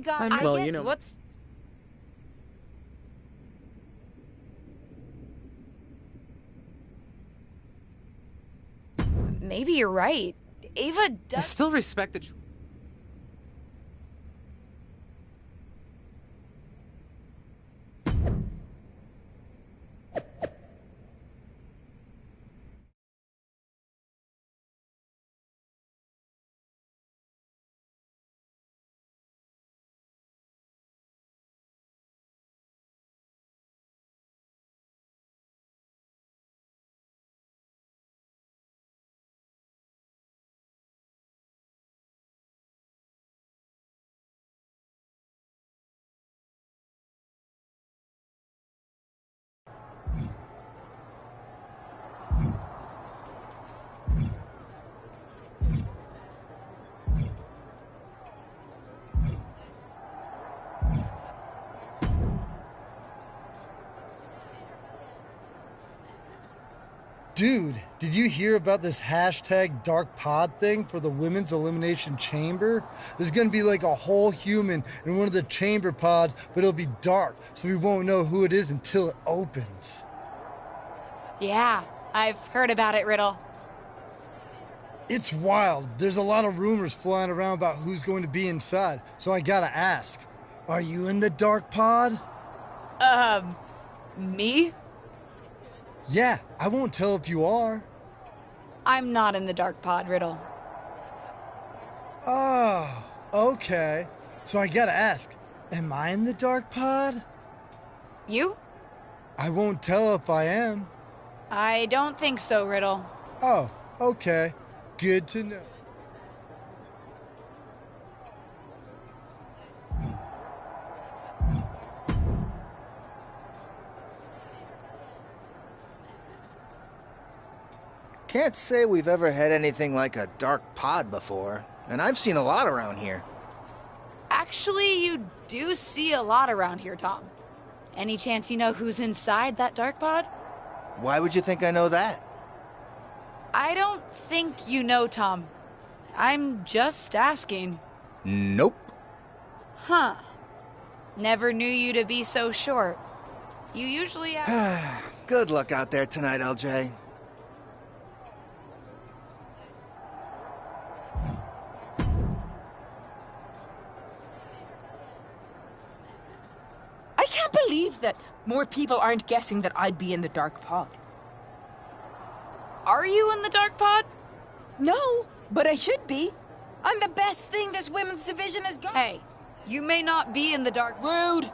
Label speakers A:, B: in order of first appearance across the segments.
A: Well, you know...
B: What's... Maybe you're right. Ava
A: I
B: does...
A: still respect the...
C: Dude, did you hear about this hashtag Dark Pod thing for the Women's Elimination Chamber? There's gonna be like a whole human in one of the chamber pods, but it'll be dark, so we won't know who it is until it opens.
B: Yeah, I've heard about it, Riddle.
C: It's wild. There's a lot of rumors flying around about who's going to be inside, so I gotta ask. Are you in the Dark Pod?
B: Me?
C: Yeah, I won't tell if you are.
B: I'm not in the Dark Pod, Riddle.
C: Oh, okay. So I gotta ask, am I in the Dark Pod?
B: You?
C: I won't tell if I am.
B: I don't think so, Riddle.
C: Oh, okay. Good to know.
D: Can't say we've ever had anything like a dark pod before, and I've seen a lot around here.
B: Actually, you do see a lot around here, Tom. Any chance you know who's inside that Dark Pod?
D: Why would you think I know that?
B: I don't think you know, Tom. I'm just asking.
D: Nope.
B: Huh. Never knew you to be so short. You usually have...
D: Good luck out there tonight, LJ.
E: I can't believe that more people aren't guessing that I'd be in the Dark Pod.
B: Are you in the Dark Pod?
E: No, but I should be. I'm the best thing this women's division has got.
B: Hey, you may not be in the Dark...
E: Rude.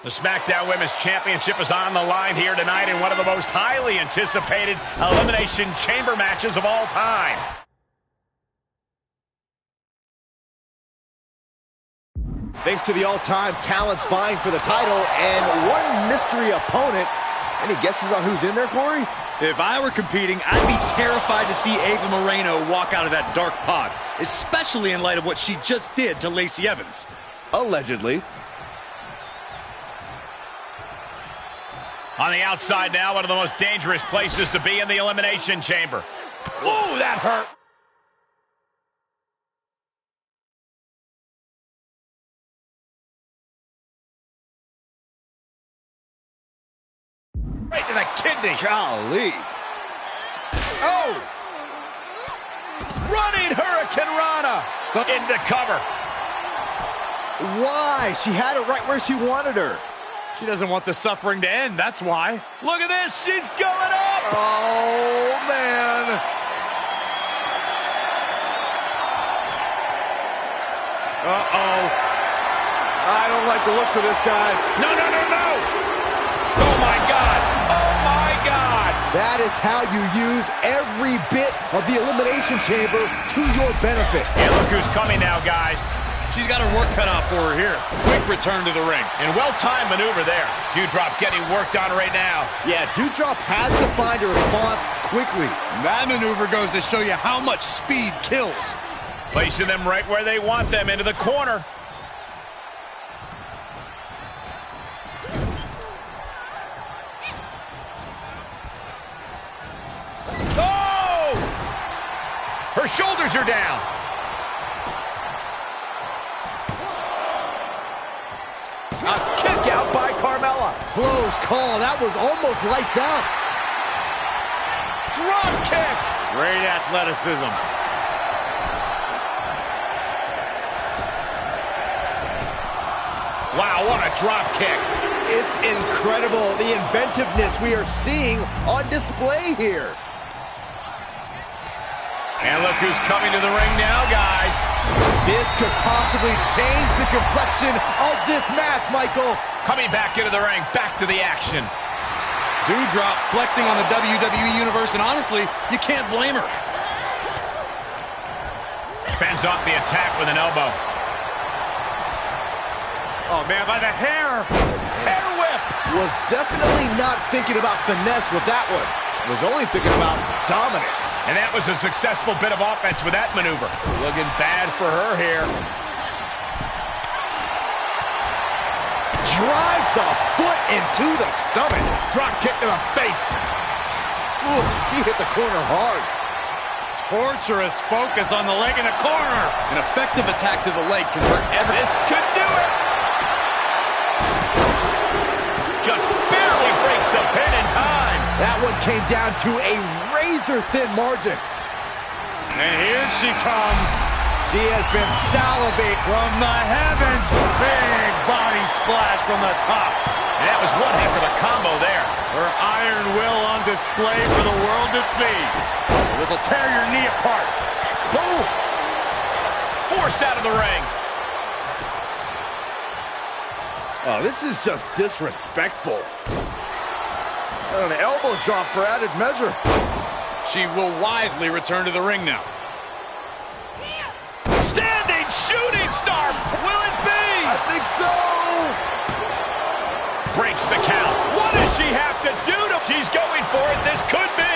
F: The SmackDown Women's Championship is on the line here tonight in one of the most highly anticipated Elimination Chamber matches of all time.
G: Thanks to the all-time talents vying for the title and one mystery opponent. Any guesses on who's in there, Corey?
H: If I were competing, I'd be terrified to see Ava Moreno walk out of that dark pod, especially in light of what she just did to Lacey Evans.
G: Allegedly.
F: On the outside now, one of the most dangerous places to be in the Elimination Chamber. Ooh, that hurt. Right to the kidney.
G: Golly.
F: Oh! Running Hurricane Rana. Into cover.
G: Why? She had it right where she wanted her.
H: She doesn't want the suffering to end, that's why.
F: Look at this, she's going up!
G: Oh, man.
F: Uh-oh.
G: I don't like the looks of this, guys.
F: No, no, no, no! Oh, my God! Oh, my God!
G: That is how you use every bit of the Elimination Chamber to your benefit.
F: Yeah, look who's coming now, guys.
H: She's got her work cut out for her here. Quick return to the ring.
F: And well-timed maneuver there. Doudrop getting worked on right now.
G: Yeah, Doudrop has to find a response quickly.
H: That maneuver goes to show you how much speed kills.
F: Placing them right where they want them, into the corner. Oh! Her shoulders are down.
G: A kick out by Carmella.
D: Close call. That was almost lights out.
F: Drop kick.
H: Great athleticism.
F: Wow, what a drop kick.
G: It's incredible, the inventiveness we are seeing on display here.
F: And look who's coming to the ring now, guys.
G: This could possibly change the complexion of this match, Michael.
F: Coming back into the ring, back to the action.
H: Doudrop flexing on the WWE Universe, and honestly, you can't blame her.
F: Fends off the attack with an elbow.
H: Oh, man, by the hair.
F: Hair whip.
G: Was definitely not thinking about finesse with that one. Was only thinking about dominance.
F: And that was a successful bit of offense with that maneuver. Looking bad for her here.
G: Drives a foot into the stomach.
F: Drop kick to the face.
G: Ooh, she hit the corner hard.
H: Torturous focus on the leg in the corner. An effective attack to the leg can hurt every...
F: This could do it. Just barely breaks the pin in time.
G: That one came down to a razor-thin margin.
H: And here she comes.
G: She has been salivating
H: From the heavens, big body splash from the top.
F: And that was one heck of a combo there.
H: Her iron will on display for the world to see. This will tear your knee apart.
F: Boom! Forced out of the ring.
G: Oh, this is just disrespectful. An elbow drop for added measure.
H: She will wisely return to the ring now.
F: Standing shooting star. Will it be?
G: I think so.
F: Breaks the count. What does she have to do to... She's going for it. This could be.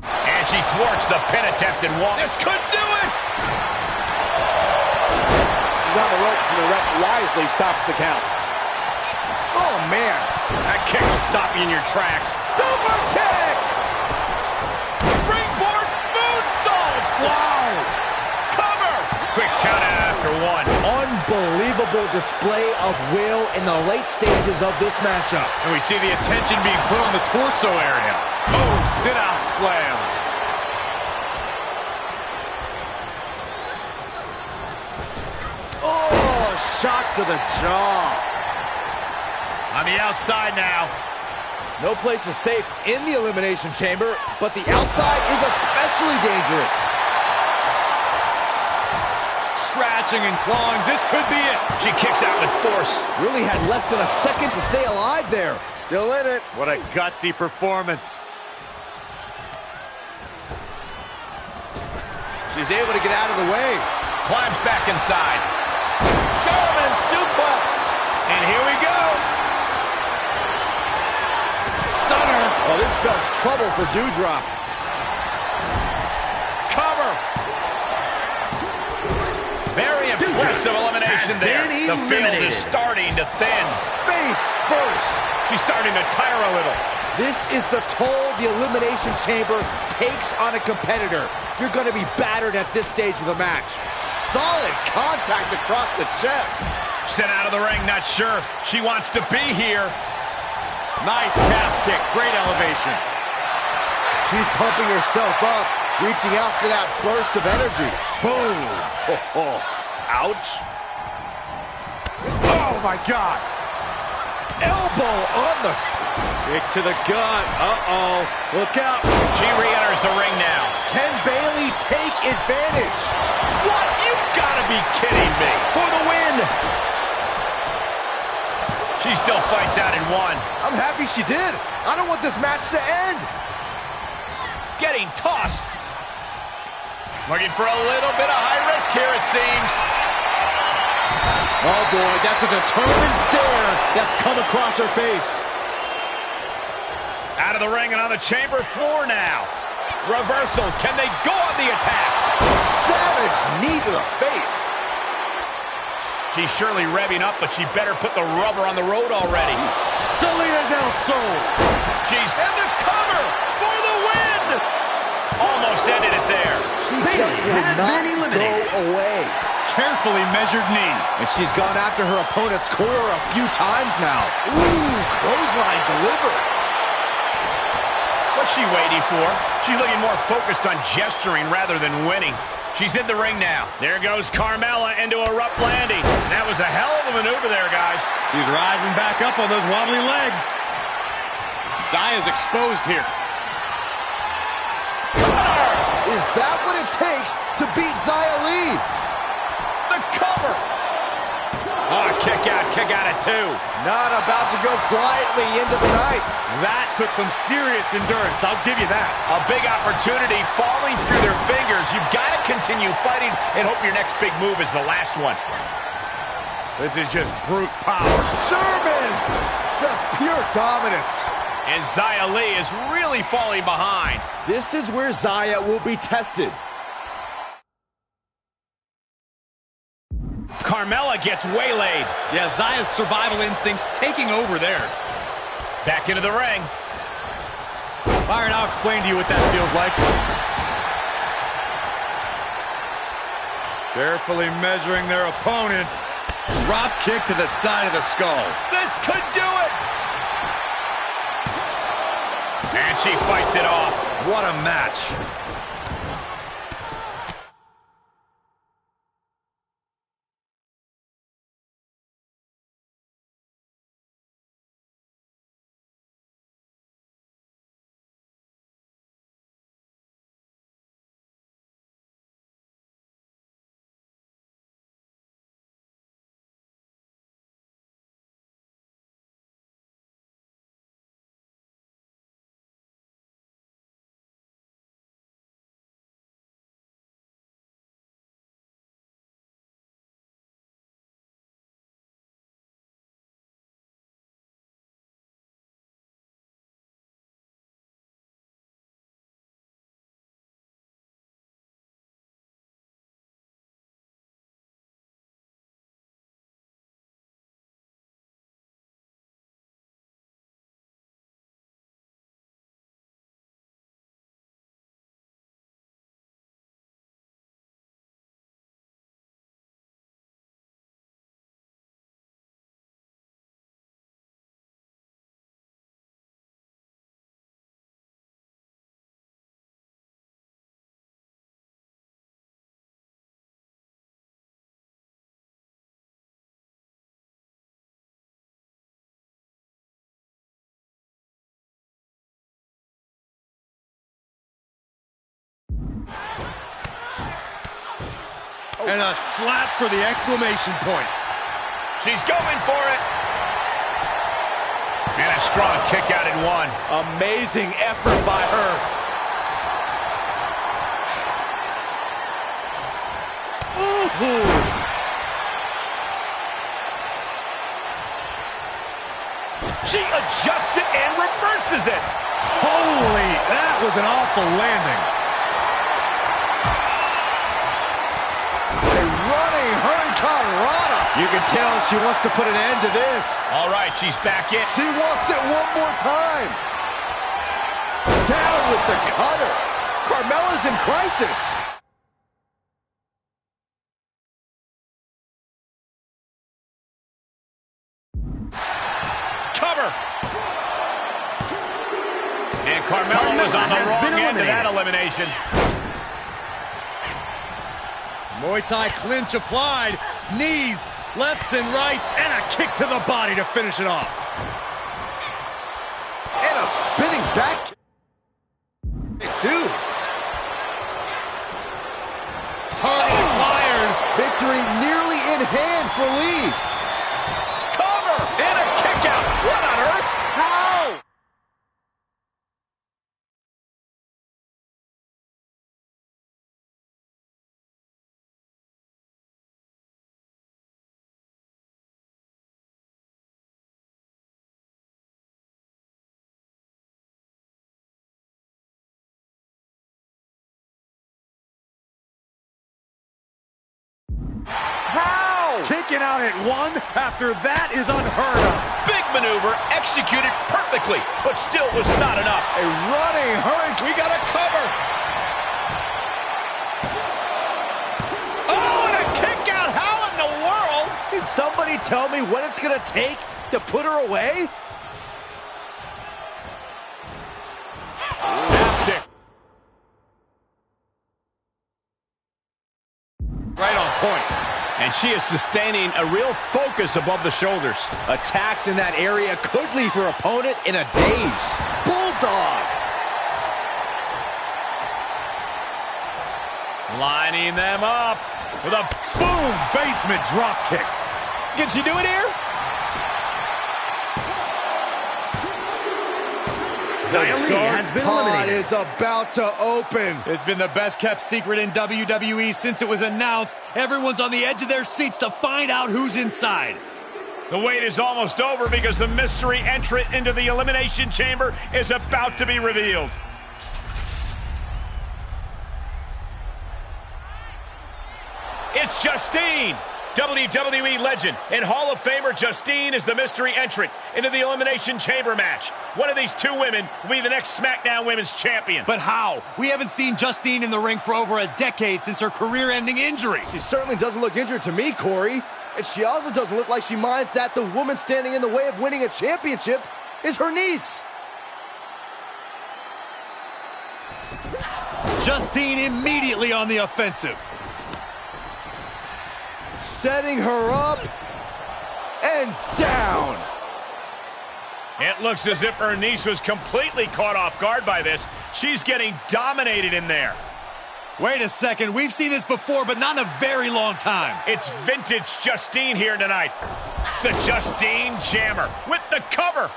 F: And she thwarts the pin attempt and walks. This could do it!
G: She's on the ropes and the ref wisely stops the count. Oh, man.
F: That kick will stop you in your tracks.
G: Super kick!
F: Springboard moonsault!
G: Wow!
F: Cover! Quick count out after one.
G: Unbelievable display of will in the late stages of this matchup.
H: And we see the attention being put on the torso area. Oh, sit-out slam.
G: Oh, shot to the jaw.
F: On the outside now.
G: No place is safe in the Elimination Chamber, but the outside is especially dangerous.
H: Scratching and clawing, this could be it.
F: She kicks out with force.
G: Really had less than a second to stay alive there. Still in it.
H: What a gutsy performance.
G: She's able to get out of the way.
F: Climbs back inside.
G: German suplex.
F: here we go.
G: Stunner. Oh, this spells trouble for Doudrop.
F: Cover. Very impressive elimination there. The field is starting to thin.
G: Face first.
F: She's starting to tire a little.
G: This is the toll the Elimination Chamber takes on a competitor. You're going to be battered at this stage of the match. Solid contact across the chest.
F: Sent out of the ring, not sure she wants to be here. Nice calf kick, great elevation.
G: She's pumping herself up, reaching out for that burst of energy. Boom.
F: Ouch.
G: Oh, my God. Elbow on the...
F: Kick to the gut. Uh-oh. Look out. She re-enters the ring now.
G: Can Bayley take advantage?
F: What? You've got to be kidding me.
G: For the win.
F: She still fights out in one.
G: I'm happy she did. I don't want this match to end.
F: Getting tossed. Looking for a little bit of high risk here, it seems.
G: Oh, boy, that's a determined stare that's come across her face.
F: Out of the ring and on the chamber floor now. Reversal. Can they go on the attack?
G: Savage knee to the face.
F: She's surely revving up, but she better put the rubber on the road already.
G: Selena Del Sol.
F: She's in the cover for the win. Almost ended it there.
G: She just will not go away.
F: Carefully measured knee.
G: And she's gone after her opponent's core a few times now. Ooh, clothesline delivered.
F: What's she waiting for? She's looking more focused on gesturing rather than winning. She's in the ring now. There goes Carmella into a rough landing. That was a hell of a maneuver there, guys. She's rising back up on those wobbly legs. Zaya's exposed here.
G: Is that what it takes to beat Xia Li?
F: The cover. Oh, kick out at two.
G: Not about to go quietly into the night.
F: That took some serious endurance, I'll give you that. A big opportunity falling through their fingers. You've got to continue fighting and hope your next big move is the last one. This is just brute power.
G: German! Just pure dominance.
F: And Xia Li is really falling behind.
G: This is where Xia will be tested.
F: Carmella gets waylaid.
H: Yeah, Zaya's survival instinct's taking over there.
F: Back into the ring. Byron, I'll explain to you what that feels like. Carefully measuring their opponent.
H: Drop kick to the side of the skull.
F: This could do it. And she fights it off.
H: What a match. And a slap for the exclamation point.
F: She's going for it. And a strong kick out in one. Amazing effort by her.
G: Ooh.
F: She adjusts it and reverses it.
H: Holy, that was an awful landing.
G: A running hurricanrana. You can tell she wants to put an end to this.
F: All right, she's back in.
G: She wants it one more time. Down with the cutter. Carmella's in crisis.
F: Cover. And Carmella was on the wrong end of that elimination.
H: Muay Thai clinch applied. Knees, lefts and rights, and a kick to the body to finish it off.
G: And a spinning back. Dude.
H: Target acquired.
G: Victory nearly in hand for Lee.
F: Cover and a kick out. What on earth?
G: How?
H: Kicking out at one after that is unheard of.
F: Big maneuver executed perfectly, but still was not enough.
G: A running hurricane.
F: We got a cover. Oh, and a kick out. How in the world?
G: Can somebody tell me what it's going to take to put her away?
F: Half kick.
H: Right on point.
F: And she is sustaining a real focus above the shoulders.
G: Attacks in that area could leave her opponent in a daze. Bulldog.
F: Lining them up with a
H: Boom! Basement drop kick.
F: Can she do it here?
G: The dark pod is about to open.
H: It's been the best kept secret in WWE since it was announced. Everyone's on the edge of their seats to find out who's inside.
F: The wait is almost over because the mystery entrant into the Elimination Chamber is about to be revealed. It's Justine, WWE legend and Hall of Famer Justine is the mystery entrant into the Elimination Chamber match. One of these two women will be the next SmackDown Women's Champion.
H: But how? We haven't seen Justine in the ring for over a decade since her career-ending injury.
G: She certainly doesn't look injured to me, Corey. And she also doesn't look like she minds that the woman standing in the way of winning a championship is her niece.
H: Justine immediately on the offensive.
G: Setting her up and down.
F: It looks as if her niece was completely caught off guard by this. She's getting dominated in there.
H: Wait a second, we've seen this before, but not in a very long time.
F: It's vintage Justine here tonight. The Justine Jammer with the cover.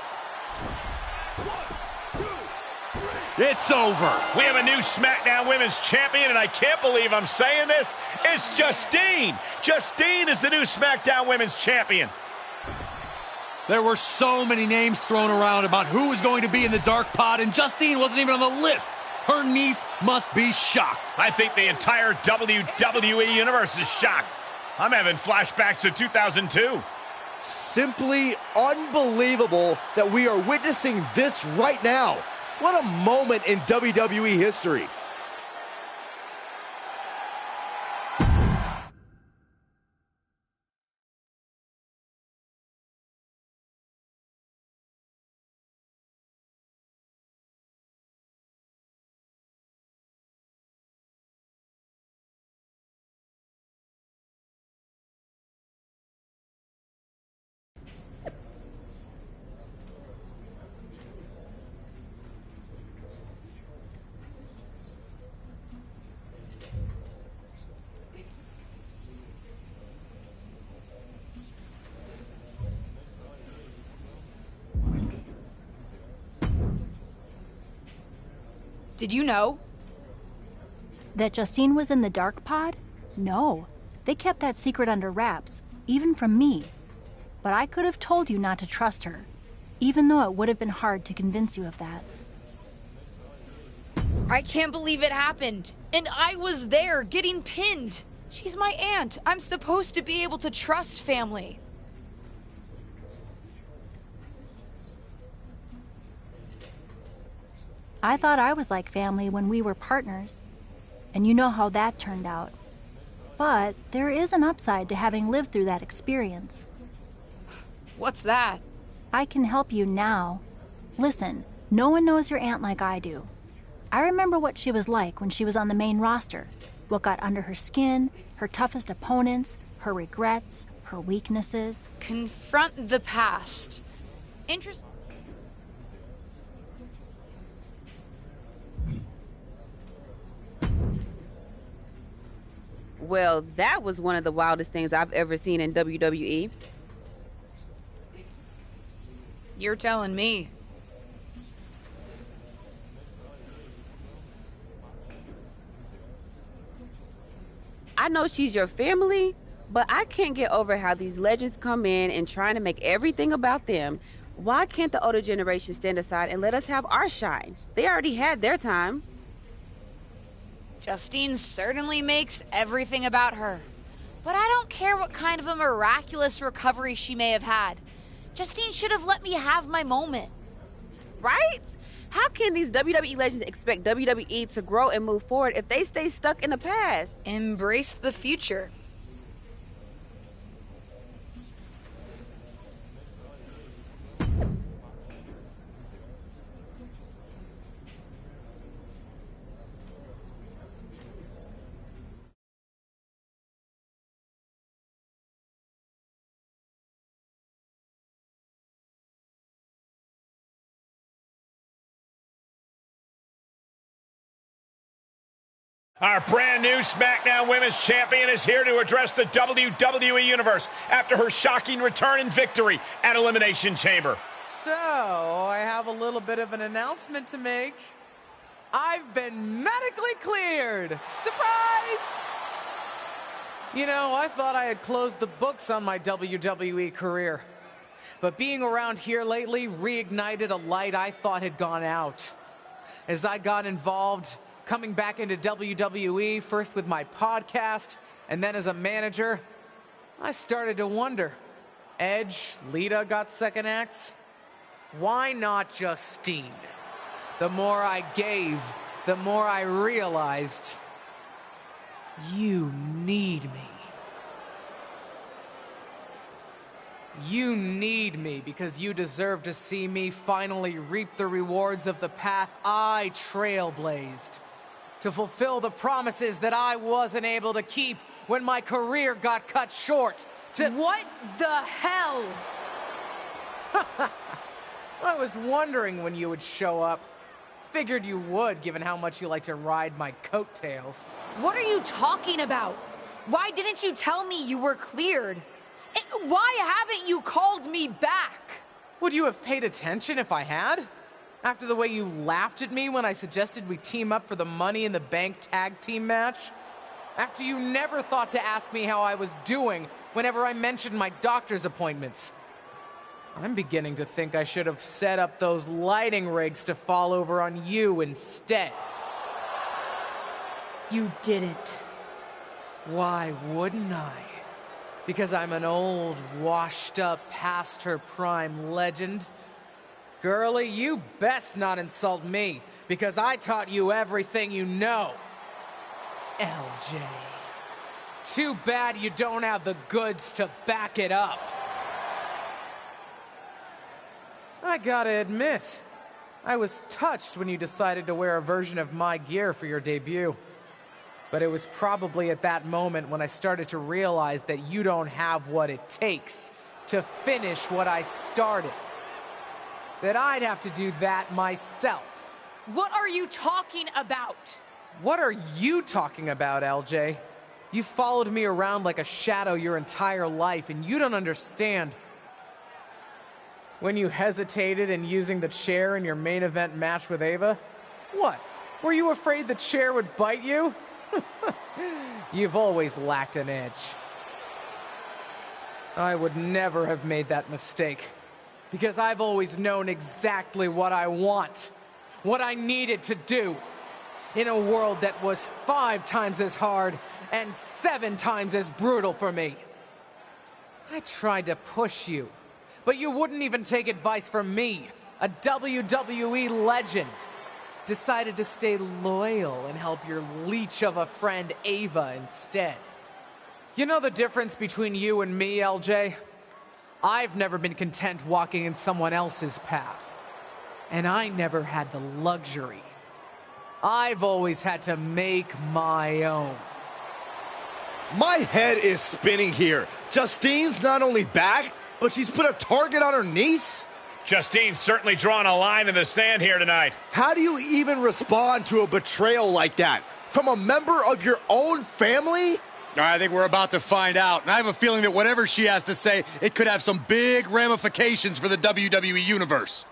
H: It's over.
F: We have a new SmackDown Women's Champion, and I can't believe I'm saying this. It's Justine. Justine is the new SmackDown Women's Champion.
H: There were so many names thrown around about who was going to be in the dark pod, and Justine wasn't even on the list. Her niece must be shocked.
F: I think the entire WWE Universe is shocked. I'm having flashbacks to 2002.
G: Simply unbelievable that we are witnessing this right now. What a moment in WWE history.
B: Did you know?
A: That Justine was in the dark pod? No. They kept that secret under wraps, even from me. But I could have told you not to trust her. even though it would have been hard to convince you of that.
B: I can't believe it happened. And I was there, getting pinned. She's my aunt. I'm supposed to be able to trust family.
A: I thought I was like family when we were partners, and you know how that turned out. But there is an upside to having lived through that experience.
B: What's that?
A: I can help you now. Listen, no one knows your aunt like I do. I remember what she was like when she was on the main roster, what got under her skin, her toughest opponents, her regrets, her weaknesses.
B: Confront the past. Interesting.
I: Well, that was one of the wildest things I've ever seen in WWE.
B: You're telling me.
I: I know she's your family, but I can't get over how these legends come in and trying to make everything about them. Why can't the older generation stand aside and let us have our shine? They already had their time.
B: Justine certainly makes everything about her. But I don't care what kind of a miraculous recovery she may have had. Justine should have let me have my moment.
I: Right? How can these WWE legends expect WWE to grow and move forward if they stay stuck in the past?
B: Embrace the future.
F: Our brand new SmackDown Women's Champion is here to address the WWE Universe after her shocking return and victory at Elimination Chamber.
J: So, I have a little bit of an announcement to make. I've been medically cleared! Surprise! You know, I thought I had closed the books on my WWE career. But being around here lately reignited a light I thought had gone out. As I got involved, coming back into WWE, first with my podcast, and then as a manager, I started to wonder. Edge, Lita got second acts. Why not Justine? The more I gave, the more I realized, you need me. You need me because you deserve to see me finally reap the rewards of the path I trailblazed. To fulfill the promises that I wasn't able to keep when my career got cut short. What the hell? I was wondering when you would show up. Figured you would, given how much you like to ride my coattails.
B: What are you talking about? Why didn't you tell me you were cleared? And why haven't you called me back?
J: Would you have paid attention if I had? After the way you laughed at me when I suggested we team up for the Money in the Bank tag team match? After you never thought to ask me how I was doing whenever I mentioned my doctor's appointments? I'm beginning to think I should have set up those lighting rigs to fall over on you instead.
E: You didn't.
J: Why wouldn't I? Because I'm an old, washed-up, past-her-prime legend? Girlie, you best not insult me, because I taught you everything you know. LJ. Too bad you don't have the goods to back it up. I gotta admit, I was touched when you decided to wear a version of my gear for your debut. But it was probably at that moment when I started to realize that you don't have what it takes to finish what I started. That I'd have to do that myself.
B: What are you talking about?
J: What are you talking about, LJ? You followed me around like a shadow your entire life, and you don't understand. When you hesitated in using the chair in your main event match with Ava, what? Were you afraid the chair would bite you? You've always lacked an edge. I would never have made that mistake. Because I've always known exactly what I want, what I needed to do, in a world that was 5 times as hard and 7 times as brutal for me. I tried to push you, but you wouldn't even take advice from me, a WWE legend. Decided to stay loyal and help your leech of a friend Ava instead. You know the difference between you and me, LJ? I've never been content walking in someone else's path. And I never had the luxury. I've always had to make my own.
G: My head is spinning here. Justine's not only back, but she's put a target on her niece?
F: Justine's certainly drawn a line in the sand here tonight.
G: How do you even respond to a betrayal like that? From a member of your own family?
H: I think we're about to find out. And I have a feeling that whatever she has to say, it could have some big ramifications for the WWE Universe.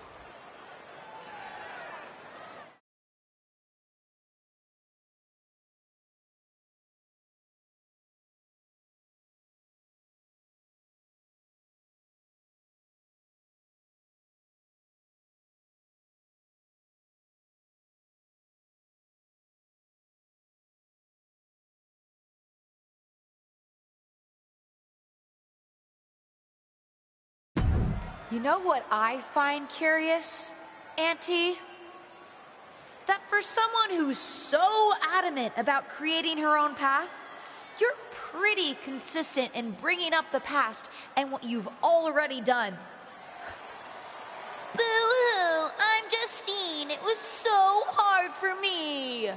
B: You know what I find curious, Auntie? That for someone who's so adamant about creating her own path, you're pretty consistent in bringing up the past and what you've already done. Boo-hoo, I'm Justine. It was so hard for me.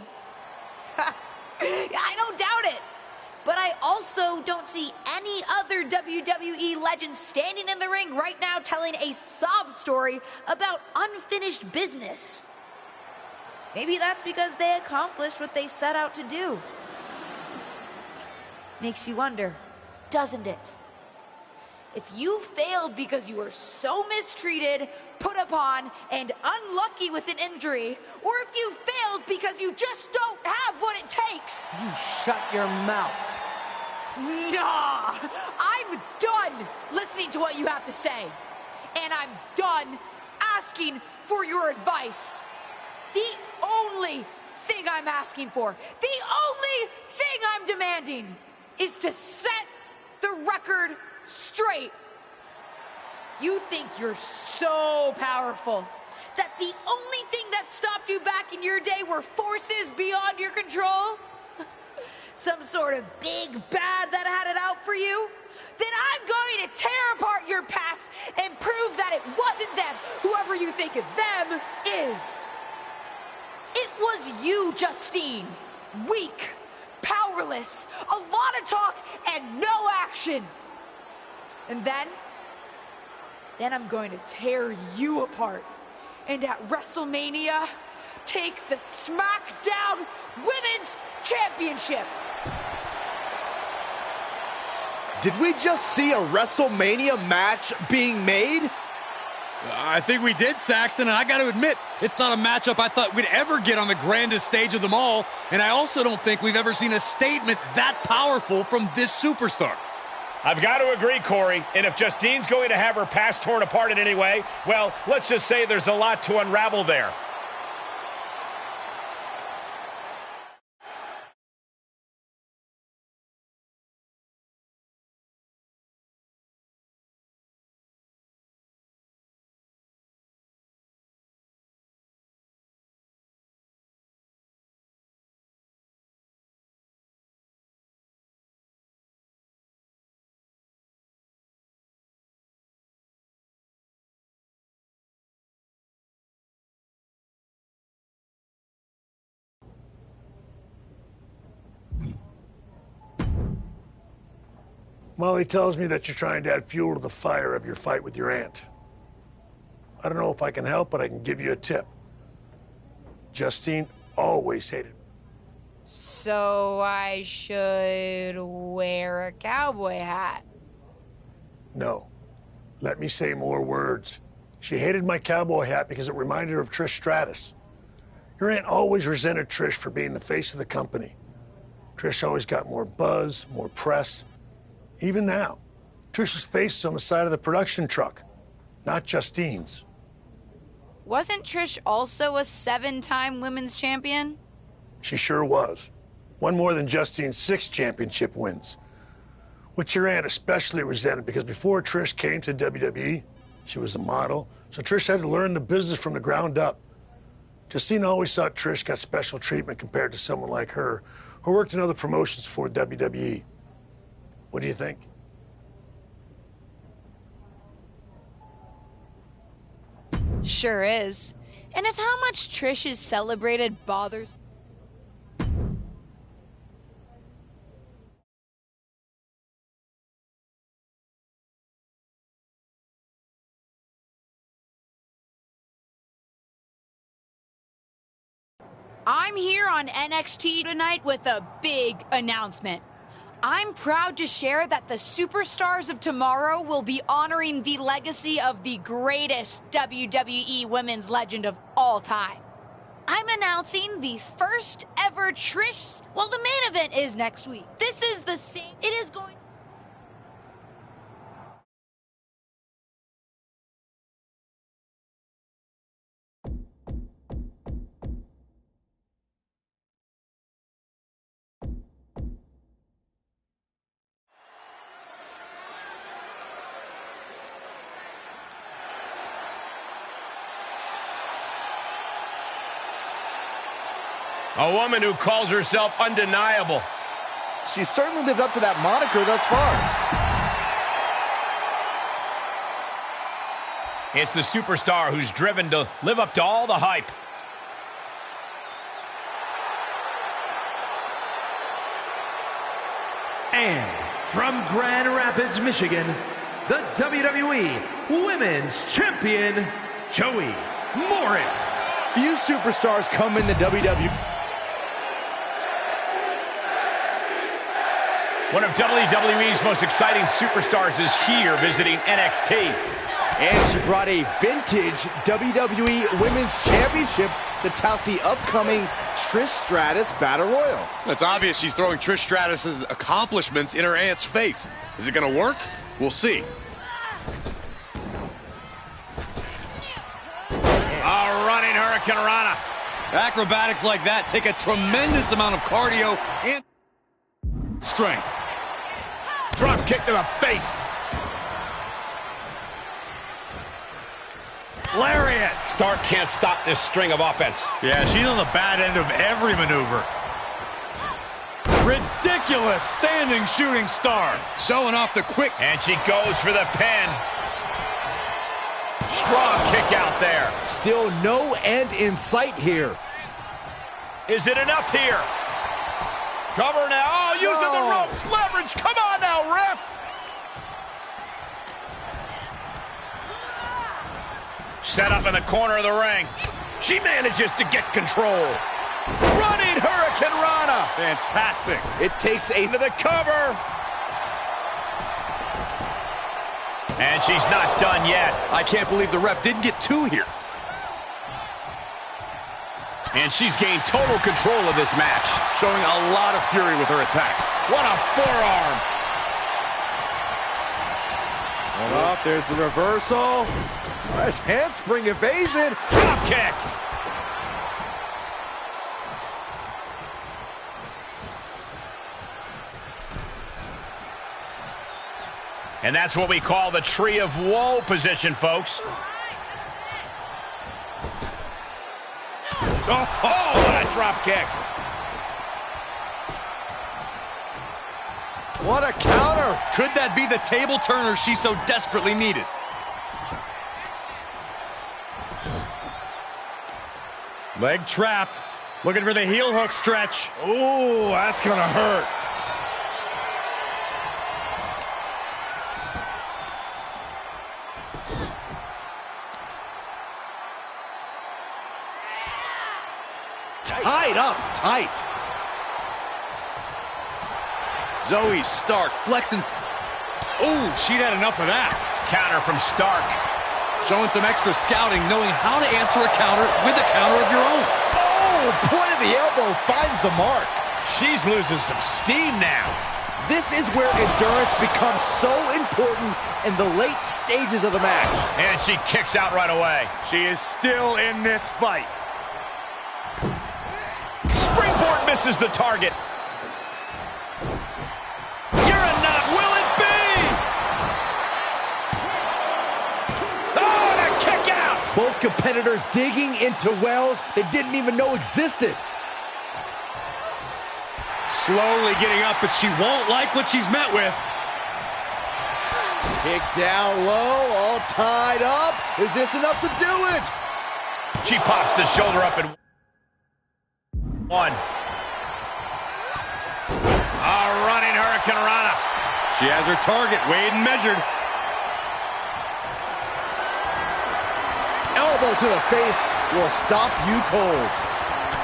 B: I don't doubt it. But I also don't see any other WWE legends standing in the ring right now telling a sob story about unfinished business. Maybe that's because they accomplished what they set out to do. Makes you wonder, doesn't it? If you failed because you were so mistreated, put upon, and unlucky with an injury, or if you failed because you just don't have what it takes.
J: You shut your mouth.
B: Nah, I'm done listening to what you have to say. And I'm done asking for your advice. The only thing I'm asking for, the only thing I'm demanding is to set the record straight. You think you're so powerful that the only thing that stopped you back in your day were forces beyond your control? Some sort of big bad that had it out for you? Then I'm going to tear apart your past and prove that it wasn't them, whoever you think of them is. It was you, Justine. Weak, powerless, a lot of talk and no action. And then I'm going to tear you apart. And at WrestleMania, take the SmackDown Women's Championship.
G: Did we just see a WrestleMania match being made?
H: I think we did, Saxton, and I got to admit, it's not a matchup I thought we'd ever get on the grandest stage of them all, and I also don't think we've ever seen a statement that powerful from this superstar.
F: I've got to agree, Corey, and if Justine's going to have her past torn apart in any way, well, let's just say there's a lot to unravel there.
K: Molly tells me that you're trying to add fuel to the fire of your fight with your aunt. I don't know if I can help, but I can give you a tip. Justine always hated me.
B: So I should wear a cowboy hat?
K: No. Let me say more words. She hated my cowboy hat because it reminded her of Trish Stratus. Your aunt always resented Trish for being the face of the company. Trish always got more buzz, more press. Even now, Trish's face is on the side of the production truck. not Justine's.
B: Wasn't Trish also a 7-time women's champion?
K: She sure was. One more than Justine's 6 championship wins. Which your aunt especially resented because before Trish came to WWE, she was a model, so Trish had to learn the business from the ground up. Justine always thought Trish got special treatment compared to someone like her, who worked in other promotions before WWE. What do you think?
B: Sure is. And if how much Trish is celebrated bothers... I'm here on NXT tonight with a big announcement. I'm proud to share that the Superstars of Tomorrow will be honoring the legacy of the greatest WWE women's legend of all time. I'm announcing the first ever Trish... Well, the main event is next week. This is the same... It is going...
F: A woman who calls herself undeniable.
G: She's certainly lived up to that moniker thus far.
F: It's the superstar who's driven to live up to all the hype.
L: And from Grand Rapids, Michigan, the WWE Women's Champion, Joey Morris.
G: Few superstars come in the WWE.
F: One of WWE's most exciting superstars is here visiting NXT.
G: And she brought a vintage WWE Women's Championship to tout the upcoming Trish Stratus Battle Royal.
H: It's obvious she's throwing Trish Stratus's accomplishments in her aunt's face. Is it going to work? We'll see.
F: A running Hurricane Rana.
H: Acrobatics like that take a tremendous amount of cardio and strength.
F: Drop kick to the face.
H: Lariat.
F: Stark can't stop this string of offense.
H: Yeah, she's on the bad end of every maneuver. Ridiculous standing shooting star. Showing off the quick.
F: And she goes for the pin. Strong kick out there.
G: Still no end in sight here.
F: Is it enough here? Cover now. Oh, using the ropes. Leverage. Come on now, ref. Set up in the corner of the ring. She manages to get control. Running Hurricane Rana.
H: Fantastic.
G: It takes
F: into the cover. And she's not done yet.
H: I can't believe the ref didn't get 2 here.
F: And she's gained total control of this match.
H: Showing a lot of fury with her attacks.
F: What a forearm.
G: Hold up, there's the reversal. Nice handspring evasion.
F: Drop kick. And that's what we call the Tree of Woe position, folks. Oh, what a drop kick.
G: What a counter.
H: Could that be the table turner she so desperately needed? Leg trapped. Looking for the heel hook stretch.
F: Ooh, that's gonna hurt.
G: Tied up tight.
H: Zoe Stark flexing. Ooh, she'd had enough of that.
F: Counter from Stark.
H: Showing some extra scouting, knowing how to answer a counter with a counter of your own.
G: Oh, point of the elbow finds the mark.
F: She's losing some steam now.
G: This is where endurance becomes so important in the late stages of the match.
F: And she kicks out right away.
H: She is still in this fight.
F: Springboard misses the target. You're a knot. Will it be? Oh, and a kick out.
G: Both competitors digging into wells they didn't even know existed.
H: Slowly getting up, but she won't like what she's met with.
G: Kick down low, all tied up. Is this enough to do it?
F: She pops the shoulder up and one. A running Hurricane Rana.
H: She has her target weighed and measured.
G: Elbow to the face will stop you cold.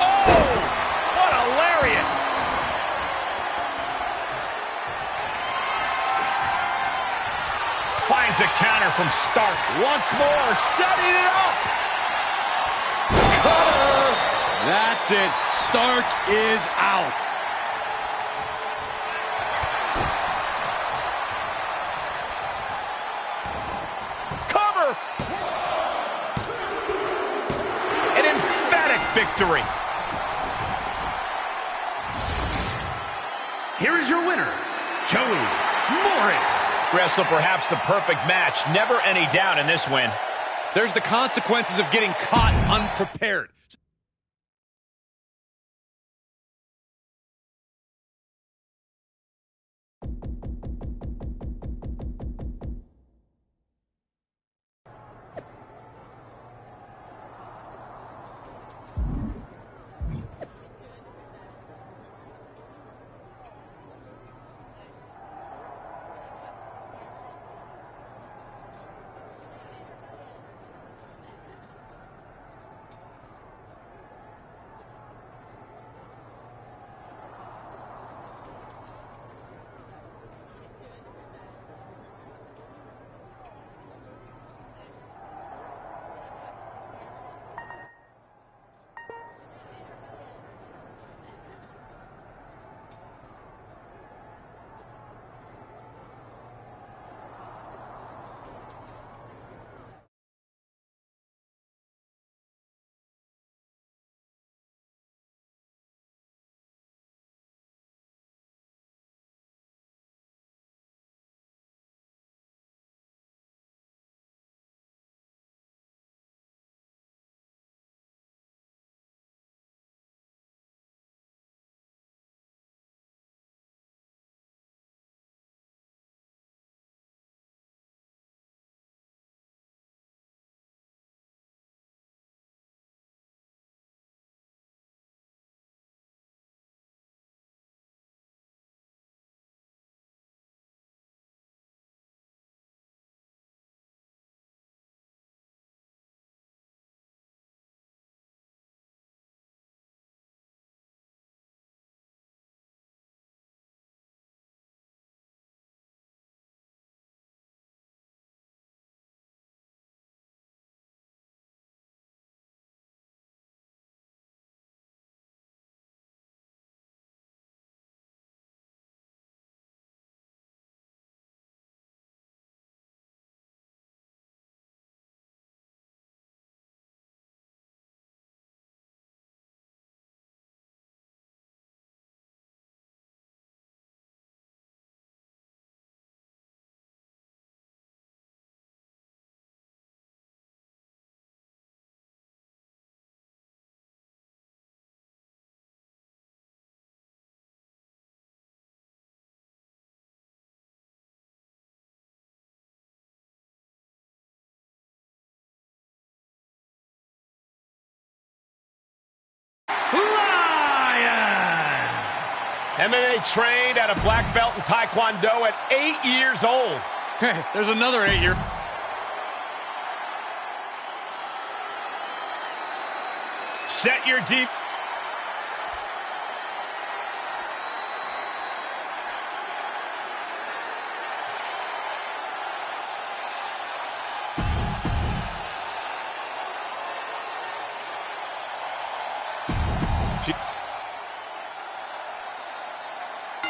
F: Oh, what a lariat. Finds a counter from Stark. Once more, setting it up.
G: Cover.
H: That's it. Stark is out.
F: Cover. An emphatic victory.
L: Here is your winner, Joey Morris.
F: Wrestle perhaps the perfect match. Never any doubt in this win.
H: There's the consequences of getting caught unprepared.
F: MMA trained at a black belt in Taekwondo at 8 years old.
H: Hey, there's another 8-year.
F: Set your deep.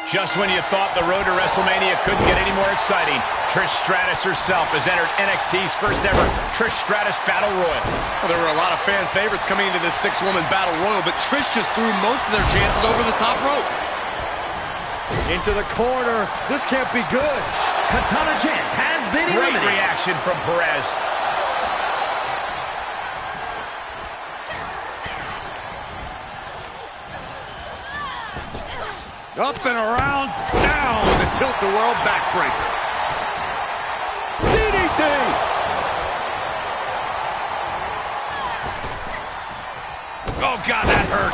F: Just when you thought the road to WrestleMania couldn't get any more exciting, Trish Stratus herself has entered NXT's first ever Trish Stratus Battle Royal.
H: Well, there were a lot of fan favorites coming into this 6-woman Battle Royal, but Trish just threw most of their chances over the top rope.
G: Into the corner. This can't be good.
L: Katana Chance has been eliminated.
F: Great reaction from Perez.
H: Up and around, down with a tilt-a-whirl backbreaker. DDT!
F: Oh, God, that hurt.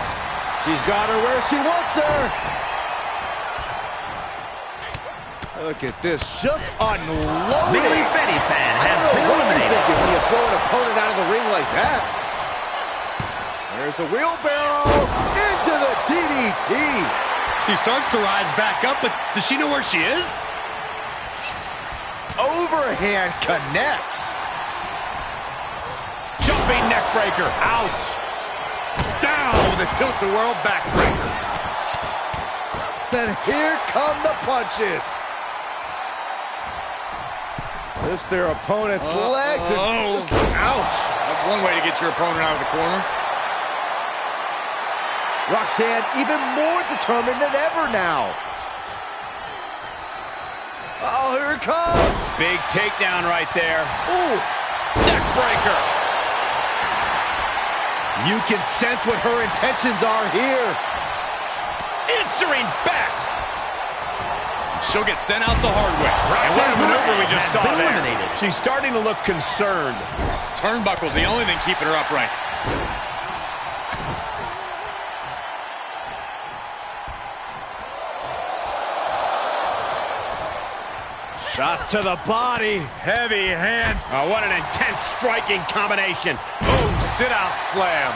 G: She's got her where she wants her. Look at this, just unloaded.
L: Bailey Fetty fan has been
G: What are you
L: eliminated.
G: thinking when you throw an opponent out of the ring like that? There's a wheelbarrow into the DDT.
H: She starts to rise back up, but does she know where she is?
G: Overhand connects.
F: Jumping neck breaker. Out.
H: Down with a tilt-a-whirl backbreaker.
G: Then here come the punches. Lifts their opponent's legs and just, ouch.
H: That's one way to get your opponent out of the corner.
G: Roxanne even more determined than ever now. Oh, here it comes.
F: Big takedown right there.
G: Ooh.
F: Neck breaker.
G: You can sense what her intentions are here.
F: Answering back.
H: She'll get sent out the hard way.
F: And what a maneuver we just
L: has
F: saw
L: been
F: there.
L: eliminated.
F: She's starting to look concerned.
H: Turnbuckle's the only thing keeping her upright.
G: Shots to the body.
H: Heavy hands.
F: Oh, what an intense striking combination.
H: Boom, sit-out slam.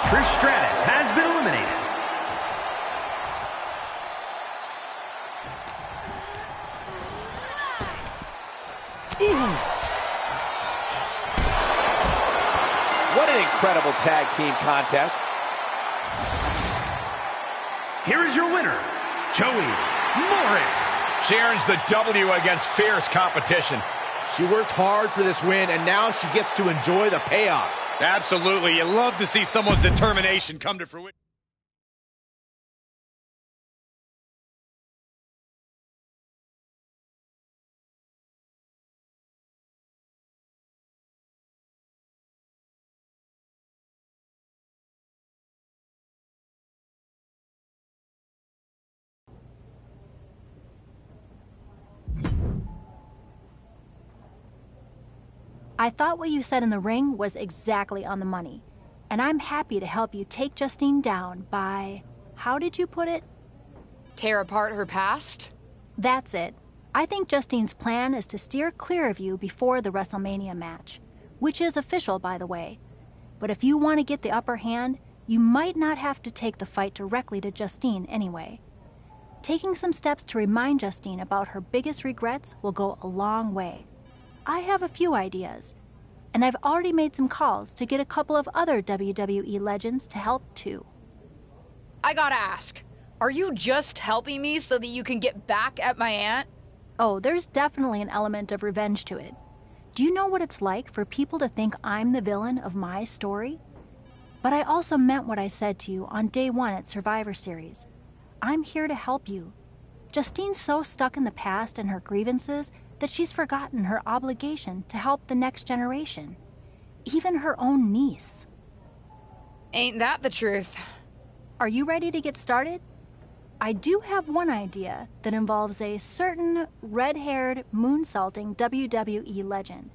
L: Trish Stratus has been eliminated.
G: What an incredible tag team contest.
L: Here is your winner, Joey Morris.
F: She earns the W against fierce competition.
G: She worked hard for this win, and now she gets to enjoy the payoff.
H: Absolutely. You love to see someone's determination come to fruition.
A: I thought what you said in the ring was exactly on the money, and I'm happy to help you take Justine down by, how did you put it?
B: Tear apart her past?
A: That's it. I think Justine's plan is to steer clear of you before the WrestleMania match, which is official, by the way. But if you want to get the upper hand, you might not have to take the fight directly to Justine anyway. Taking some steps to remind Justine about her biggest regrets will go a long way. I have a few ideas, and I've already made some calls to get a couple of other WWE legends to help too.
B: I gotta ask, are you just helping me so that you can get back at my aunt?
A: Oh, there's definitely an element of revenge to it. Do you know what it's like for people to think I'm the villain of my story? But I also meant what I said to you on day 1 at Survivor Series. I'm here to help you. Justine's so stuck in the past and her grievances that she's forgotten her obligation to help the next generation. Even her own niece.
B: Ain't that the truth?
A: Are you ready to get started? I do have one idea that involves a certain red-haired, moonsaulting WWE legend.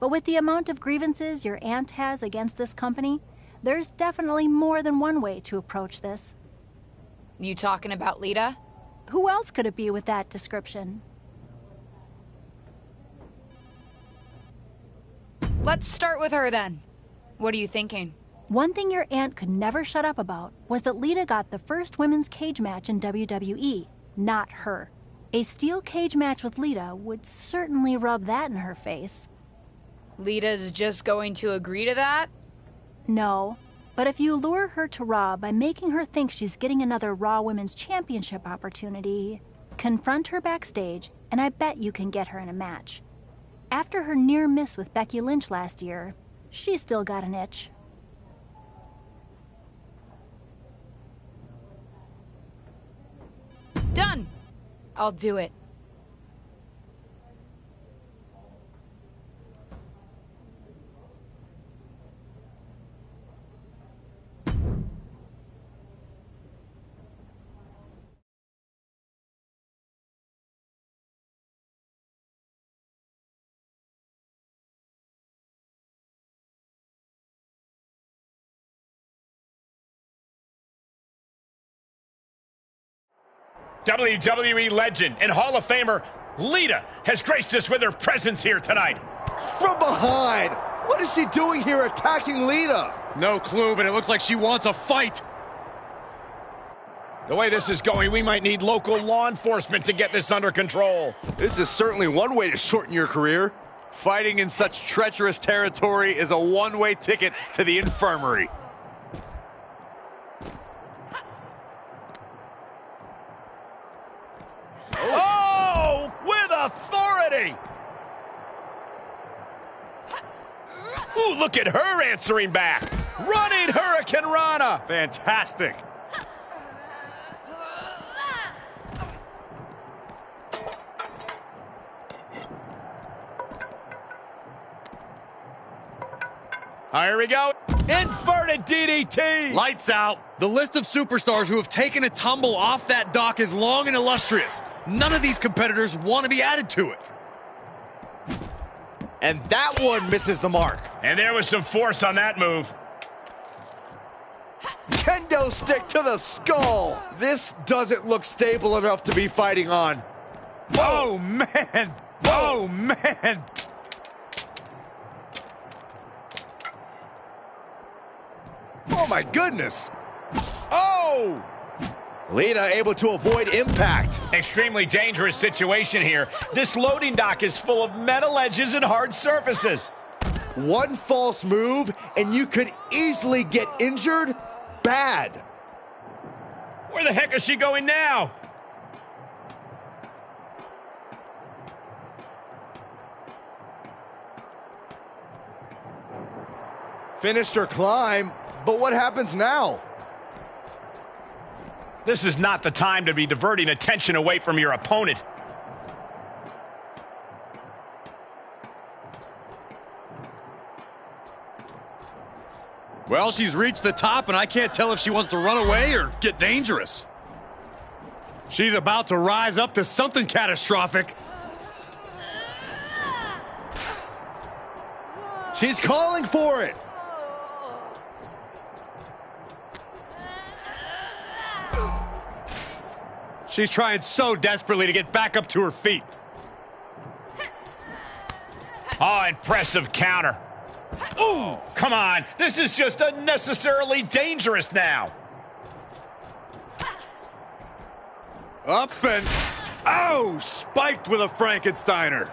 A: But with the amount of grievances your aunt has against this company, there's definitely more than one way to approach this.
B: You talking about Lita?
A: Who else could it be with that description?
B: Let's start with her then. What are you thinking?
A: One thing your aunt could never shut up about was that Lita got the first women's cage match in WWE, not her. A steel cage match with Lita would certainly rub that in her face.
B: Lita's just going to agree to that?
A: No, but if you lure her to Raw by making her think she's getting another Raw Women's Championship opportunity, confront her backstage, and I bet you can get her in a match. After her near miss with Becky Lynch last year, she's still got an itch.
B: Done. I'll do it.
F: WWE legend and Hall of Famer Lita has graced us with her presence here tonight.
G: From behind! What is she doing here attacking Lita?
H: No clue, but it looks like she wants a fight.
F: The way this is going, we might need local law enforcement to get this under control.
G: This is certainly one way to shorten your career.
H: Fighting in such treacherous territory is a one-way ticket to the infirmary.
F: Oh, with authority! Ooh, look at her answering back. Running Hurricane Rana.
H: Fantastic.
F: Here we go. Inverted DDT.
H: Lights out. The list of superstars who have taken a tumble off that dock is long and illustrious. None of these competitors want to be added to it.
G: And that one misses the mark.
F: And there was some force on that move.
G: Kendo stick to the skull. This doesn't look stable enough to be fighting on.
H: Oh, man. Oh, man.
G: Oh, my goodness. Oh! Lita able to avoid impact.
F: Extremely dangerous situation here. This loading dock is full of metal edges and hard surfaces.
G: One false move, and you could easily get injured bad.
F: Where the heck is she going now?
G: Finished her climb, but what happens now?
F: This is not the time to be diverting attention away from your opponent.
H: Well, she's reached the top, and I can't tell if she wants to run away or get dangerous. She's about to rise up to something catastrophic.
G: She's calling for it.
H: She's trying so desperately to get back up to her feet.
F: Oh, impressive counter. Ooh, come on. This is just unnecessarily dangerous now.
H: Up and... oh, spiked with a Frankensteiner.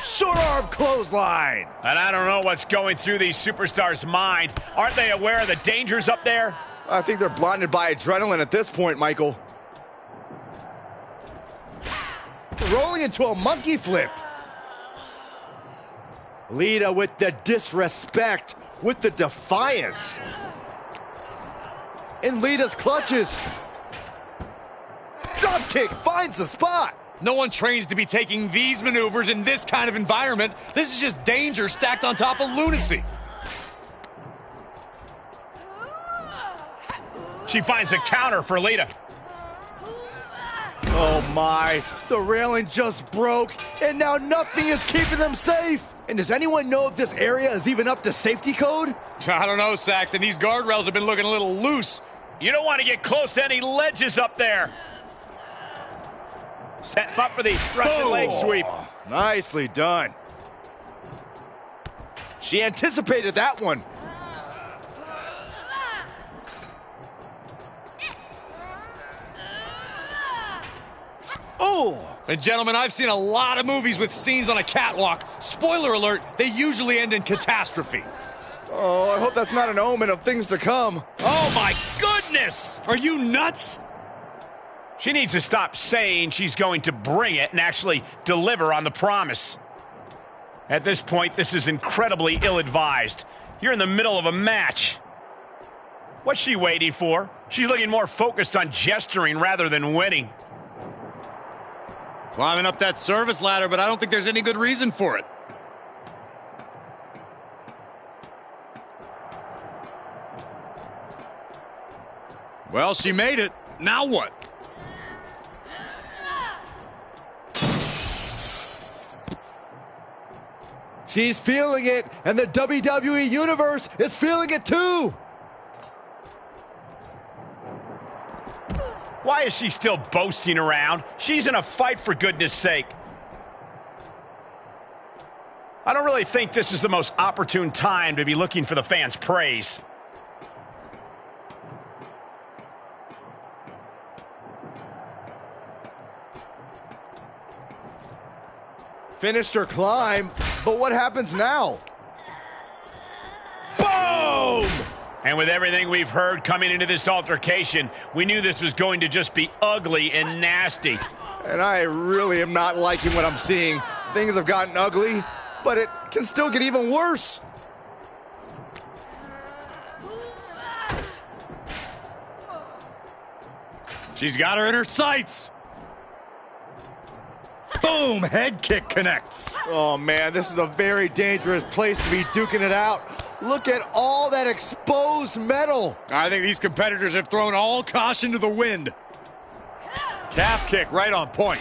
G: Short arm clothesline.
F: And I don't know what's going through these superstars' mind. Aren't they aware of the dangers up there?
G: I think they're blinded by adrenaline at this point, Michael. Rolling into a monkey flip. Lita with the disrespect, with the defiance. In Lita's clutches. Drop kick finds the spot.
H: No one trains to be taking these maneuvers in this kind of environment. This is just danger stacked on top of lunacy.
F: She finds a counter for Lita.
G: Oh my, the railing just broke, and now nothing is keeping them safe. And does anyone know if this area is even up to safety code?
H: I don't know, Saxton. These guardrails have been looking a little loose.
F: You don't want to get close to any ledges up there. Set up for the Russian leg sweep.
G: Nicely done. She anticipated that one. Oh!
H: And gentlemen, I've seen a lot of movies with scenes on a catwalk. Spoiler alert, they usually end in catastrophe.
G: Oh, I hope that's not an omen of things to come.
F: Oh, my goodness!
H: Are you nuts?
F: She needs to stop saying she's going to bring it and actually deliver on the promise. At this point, this is incredibly ill-advised. You're in the middle of a match. What's she waiting for? She's looking more focused on gesturing rather than winning.
H: Climbing up that service ladder, but I don't think there's any good reason for it. Well, she made it. Now what?
G: She's feeling it, and the WWE Universe is feeling it too.
F: Why is she still boasting around? She's in a fight, for goodness sake. I don't really think this is the most opportune time to be looking for the fans' praise.
G: Finished her climb, but what happens now?
F: Boom! And with everything we've heard coming into this altercation, we knew this was going to just be ugly and nasty.
G: And I really am not liking what I'm seeing. Things have gotten ugly, but it can still get even worse.
H: She's got her in her sights. Boom! Head kick connects.
G: Oh, man, this is a very dangerous place to be duking it out. Look at all that exposed metal.
H: I think these competitors have thrown all caution to the wind. Calf kick right on point.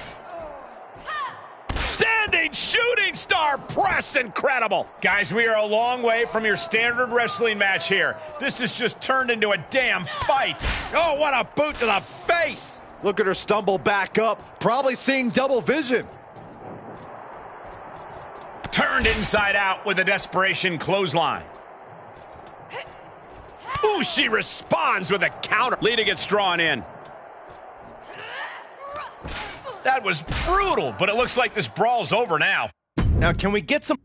F: Standing shooting star press, incredible. Guys, we are a long way from your standard wrestling match here. This has just turned into a damn fight.
H: Oh, what a boot to the face.
G: Look at her stumble back up, probably seeing double vision.
F: Turned inside out with a desperation clothesline. Ooh, she responds with a counter. Lita gets drawn in. That was brutal, but it looks like this brawl's over now.
G: Now, can we get some...